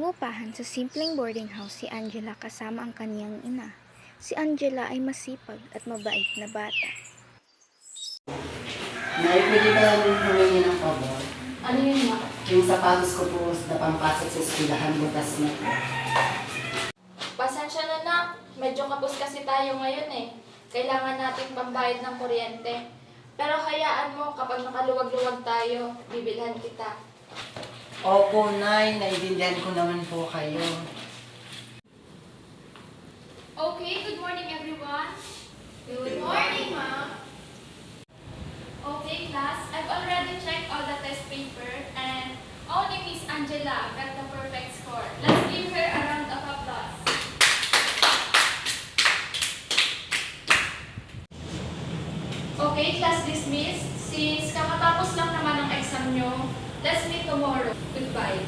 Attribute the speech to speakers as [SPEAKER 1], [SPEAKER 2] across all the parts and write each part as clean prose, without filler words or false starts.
[SPEAKER 1] Inuupahan sa simpleng boarding house si Angela kasama ang kaniyang ina. Si Angela ay masipag at mabait na bata.
[SPEAKER 2] Nay, pwede ba humingi ng pabor?
[SPEAKER 3] Ano yun, ma?
[SPEAKER 2] Yung sapatos ko po na pampasok sa eskwelahan, butas na po.
[SPEAKER 3] Pasensya na na. Medyo kapos kasi tayo ngayon eh. Kailangan natin pambayad ng kuryente. Pero hayaan mo, kapag nakaluwag-luwag tayo, bibilhan kita.
[SPEAKER 2] Opo, Nay. Naiintindihan ko naman po kayo.
[SPEAKER 3] Okay, good morning everyone. Good morning, ma'am. Okay, class. I've already checked all the test paper and only Miss Angela got the perfect score. Let's give her a round of applause. Okay, class dismissed. Since kakatapos lang naman ang exam nyo, let's meet tomorrow. Goodbye.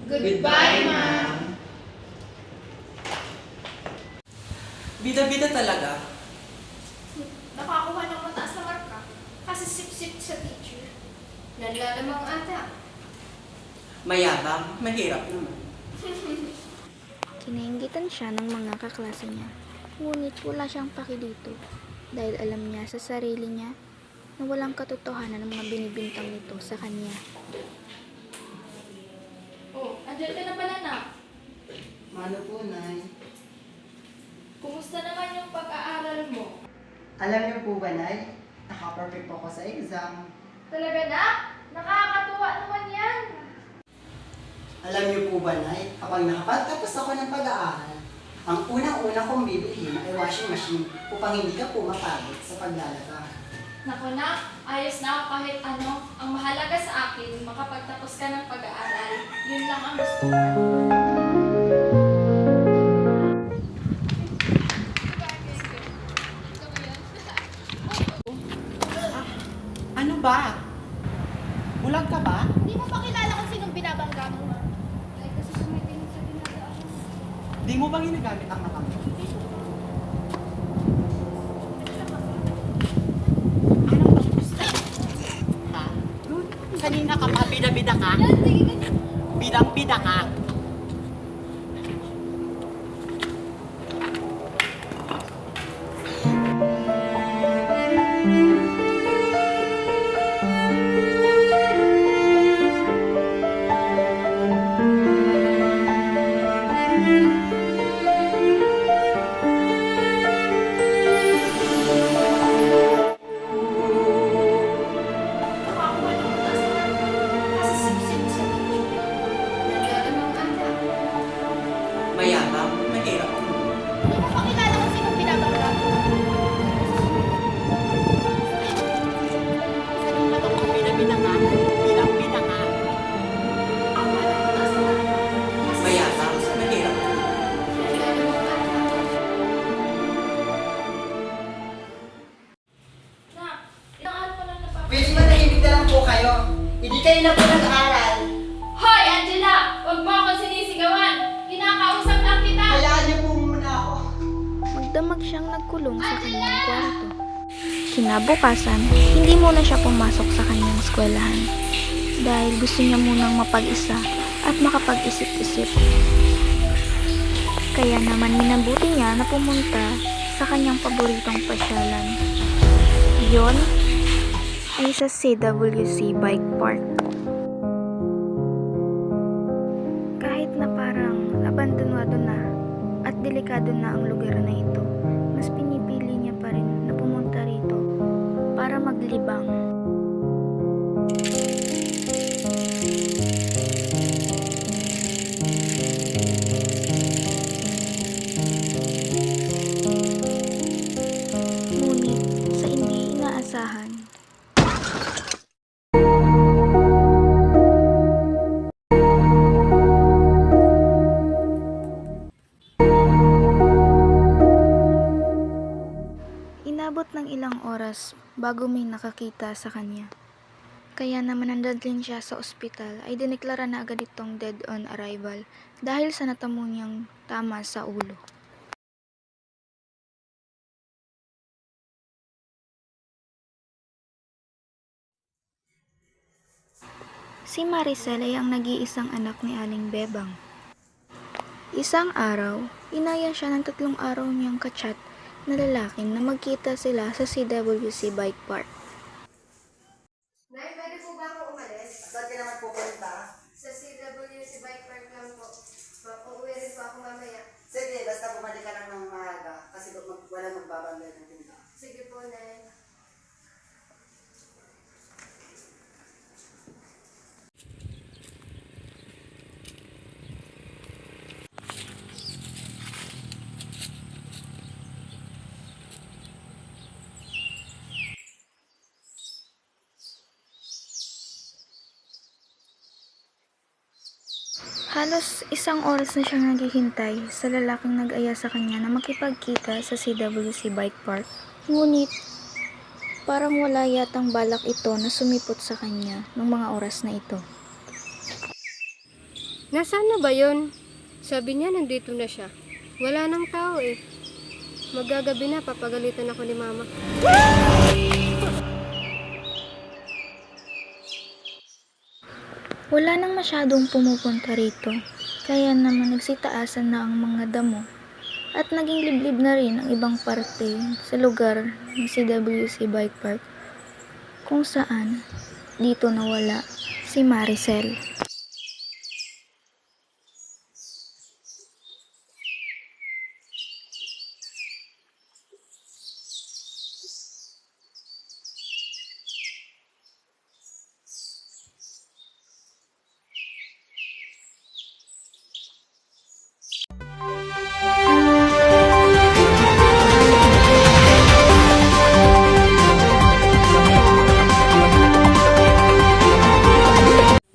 [SPEAKER 2] Goodbye, ma'am.
[SPEAKER 4] Bida-bida talaga.
[SPEAKER 5] Nakakuha ng mataas na marka kasi sip-sip sa teacher. Nalalamang ata.
[SPEAKER 4] Mayabang, mahirap naman.
[SPEAKER 1] Kinainggitan siya ng mga kaklase niya. Ngunit wala siyang paki dito dahil alam niya sa sarili niya na walang katotohanan ng mga binibintang nito sa kanya.
[SPEAKER 3] Oh, andyan ka na pala na.
[SPEAKER 2] Mano po, Nay?
[SPEAKER 3] Kumusta naman yung pag-aaral mo?
[SPEAKER 2] Alam niyo po ba, Nay? Naka-perfect po ako sa exam.
[SPEAKER 3] Talaga na? Nakakatuwa naman yan.
[SPEAKER 2] Alam niyo po ba, Nay? Kapag nakapagtapos ako ng pag-aaral, ang unang-una kong bibilhin ay washing machine upang hindi ka po mapagod sa paglalaba.
[SPEAKER 3] Naku na, ayos na ako kahit ano. Ang mahalaga sa akin, makapagtapos ka ng pag-aaral. Yun lang ang gusto ko.
[SPEAKER 4] Ano ba? Bulag ka ba?
[SPEAKER 5] Hindi mo pa kilala kung sinong binabangga mo, ha? Ay, kasi sumitingin sa dinadaan.
[SPEAKER 4] Di mo ba ginagamit ang mata mo? Anong pag-gusto? Ha? Kanina ka pa, bida-bida ka? Bidang-bida ka?
[SPEAKER 5] Nakakuha ng mataas na marka kasi sip-sip sa teacher. Nalalamang ata.
[SPEAKER 4] Mayabang, mahirap naman.
[SPEAKER 5] Hindi mo pa kilala kung sinong binabangga mo.
[SPEAKER 4] Kanina ka pa, bida-bida ka? Bidang-bida ka?
[SPEAKER 5] Nakakuha ng mataas na marka kasi
[SPEAKER 4] Mayabang, mahirap naman.
[SPEAKER 5] nalalamang ata.
[SPEAKER 3] Na, ilang araw ko lang napapagod.
[SPEAKER 2] Pwede manahimik na lang po kayo. Hindi kayo na po nag-aaral.
[SPEAKER 3] Hoy, Angela! Huwag mo ako sinisigawan! Kinakausap lang kita!
[SPEAKER 2] Hayaan niyo po muna ako.
[SPEAKER 1] Magdamag siyang nagkulong sa kanyang kwarto. Kinabukasan, hindi muna siya pumasok sa kanyang eskwelahan dahil gusto niya munang mapag-isa at makapag-isip-isip. Kaya naman minabuti niya na pumunta sa kanyang paboritong pasyalan. Iyon ay sa CWC Bike Park. Kahit na parang abandonado na at delikado na ang lugar na ito, mas pinipili niya pa rin na pumunta rito para maglibang. Ngunit sa hindi inaasahan, inabot ng ilang oras bago may nakakita sa kanya. Kaya naman nandadlin siya sa ospital ay dineklara na agad itong dead on arrival dahil sa natamo niyang tama sa ulo. Si Maricel ay ang nag-iisang anak ni Aling Bebang. Isang araw, inaya siya ng 3 araw niyang kachat na lalaki na magkita sila sa CWC Bike Park.
[SPEAKER 6] Nay, pwede po ba ako umalis?
[SPEAKER 2] Saan ka naman pupunta?
[SPEAKER 6] Sa CWC Bike Park lang po. Uuwi rin po ako mamaya.
[SPEAKER 2] Sige, basta bumalik ka lang ng maaga kasi walang magbabantay ng tinda.
[SPEAKER 6] Sige po, Nay.
[SPEAKER 1] Halos 1 oras na siyang naghihintay sa lalaking nag-aya sa kanya na makipagkita sa CWC Bike Park. Ngunit, parang wala yatang balak ito na sumipot sa kanya ng mga oras na ito.
[SPEAKER 6] Nasaan na ba yun? Sabi niya nandito na siya. Wala nang tao eh. Magagabi na, papagalitan ako ni Mama.
[SPEAKER 1] Wala nang masyadong pumupunta rito, kaya naman nagsitaasan na ang mga damo at naging liblib na rin ang ibang parte sa lugar ng CWC Bike Park kung saan dito nawala si Maricel.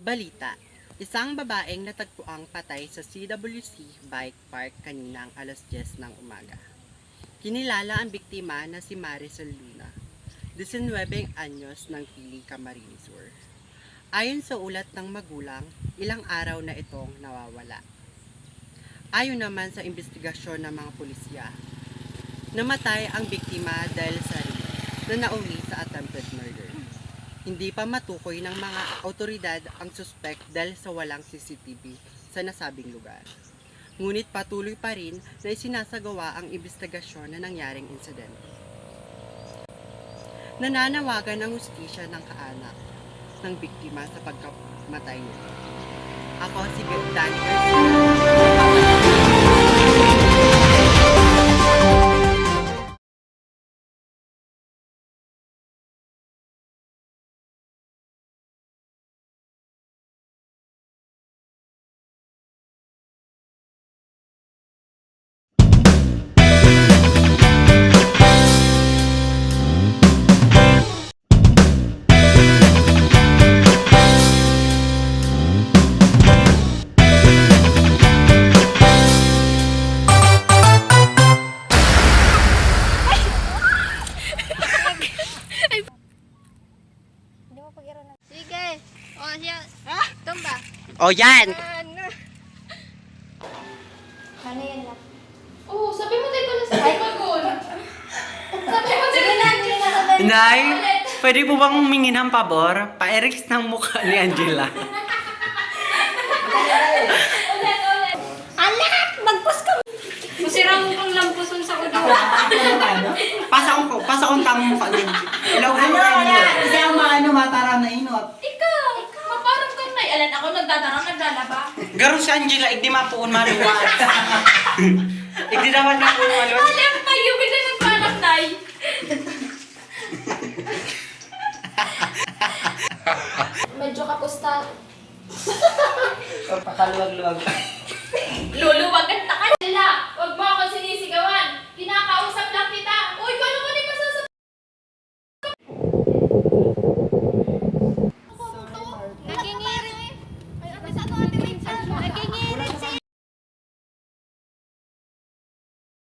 [SPEAKER 4] Balita. Isang babaeng natagpuang patay sa CWC Bike Park kaninang alas 10 ng umaga. Kinilala ang biktima na si Maricel Luna, 19 anyos ng Pili, Camarines Sur. Ayon sa ulat ng magulang, ilang araw na itong nawawala. Ayon naman sa investigasyon ng mga pulisya, namatay ang biktima dahil sa rape na nauwi sa attempted murder. Hindi pa matukoy ng mga otoridad ang suspect dahil sa walang CCTV sa nasabing lugar. Ngunit patuloy pa rin na isinasagawa ang investigasyon na nangyaring insidente. Nananawagan ang hustisya ng kaanak ng biktima sa pagkamatay nito. Ako si Danny Garcia.
[SPEAKER 6] Sige. O, siya. Tumba.
[SPEAKER 4] O yan!
[SPEAKER 6] Ano?
[SPEAKER 3] Ano yan lang? Oo, sabi mo tayo na sa pagod. Sabi mo tayo na
[SPEAKER 4] Nay, pwede po bang humingi ng pabor? Pa-erix ng mukha ni Angela.
[SPEAKER 3] ulit.
[SPEAKER 6] Masira mo kang lampuson sa ulo.
[SPEAKER 4] Pasa kong tamang mukha ni Angela. Ilaw ko
[SPEAKER 2] Ano,
[SPEAKER 4] na
[SPEAKER 2] wala. Kasi ang mataram na inot.
[SPEAKER 3] Ikaw, maparang kang na. Alan ako nagtatarang naglalaba.
[SPEAKER 4] Garo si Angela, igdi mapuon maluwat. Igdi naman mapuon maluwat.
[SPEAKER 3] Alam pa, yung bigla ng panak, Nay. Medyo kapusta.
[SPEAKER 2] Pakaluwag-luwag.
[SPEAKER 3] Luluwag